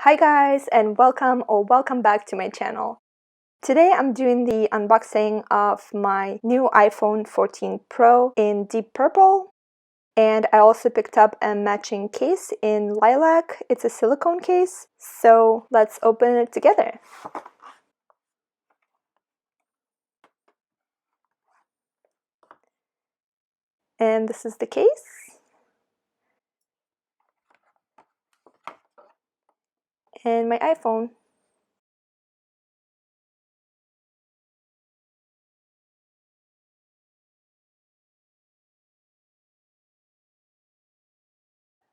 Hi guys, and welcome back to my channel. Today I'm doing the unboxing of my new iPhone 14 Pro in deep purple, and I also picked up a matching case in lilac. It's a silicone case, so let's open it together. And this is the case. And my iPhone.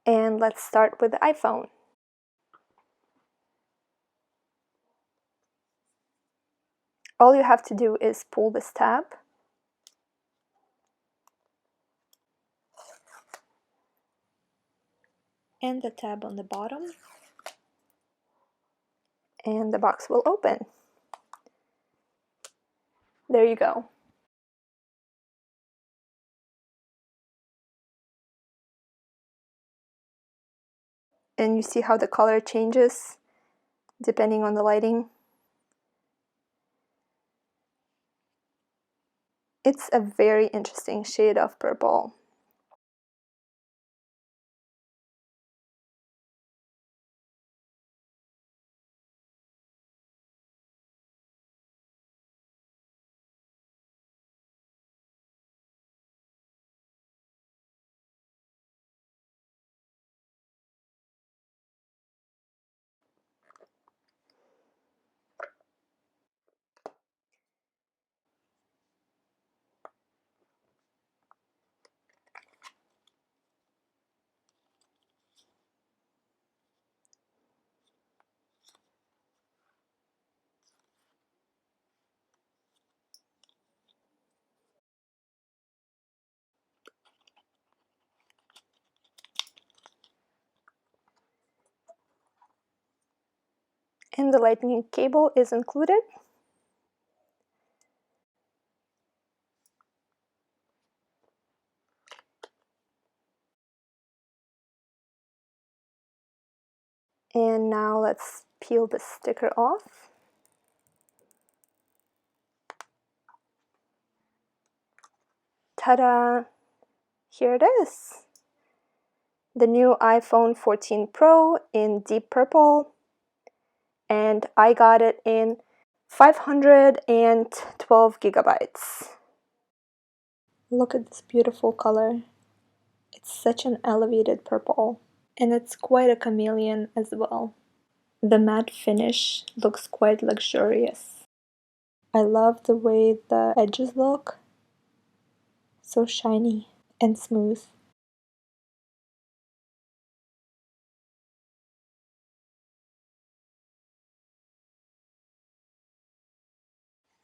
And let's start with the iPhone. All you have to do is pull this tab. And the tab on the bottom. And the box will open. There you go. And you see how the color changes depending on the lighting. It's a very interesting shade of purple. And the lightning cable is included. And now let's peel the sticker off. Ta-da! Here it is. The new iPhone 14 Pro in deep purple. And I got it in 512 gigabytes. Look at this beautiful color. It's such an elevated purple. And it's quite a chameleon as well. The matte finish looks quite luxurious. I love the way the edges look. So shiny and smooth.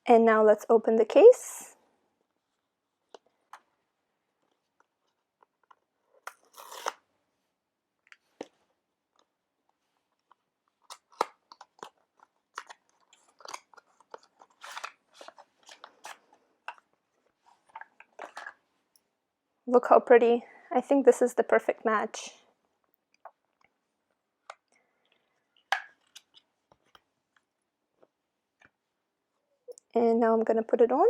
And now let's open the case. Look how pretty. I think this is the perfect match. And now I'm gonna put it on.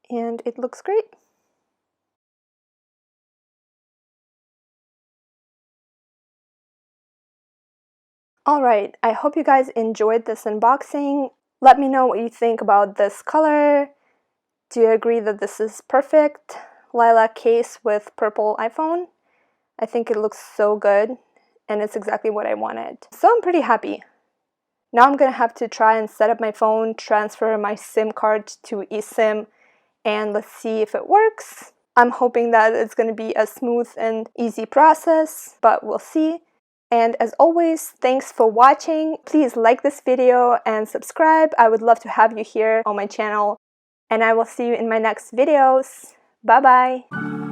And it looks great. Alright, I hope you guys enjoyed this unboxing. Let me know what you think about this color. Do you agree that this is perfect? Lilac case with purple iPhone. I think it looks so good and it's exactly what I wanted. So I'm pretty happy. Now I'm gonna have to try and set up my phone, transfer my SIM card to eSIM, and let's see if it works. I'm hoping that it's gonna be a smooth and easy process, but we'll see. And as always, thanks for watching. Please like this video and subscribe. I would love to have you here on my channel. And I will see you in my next videos. Bye bye!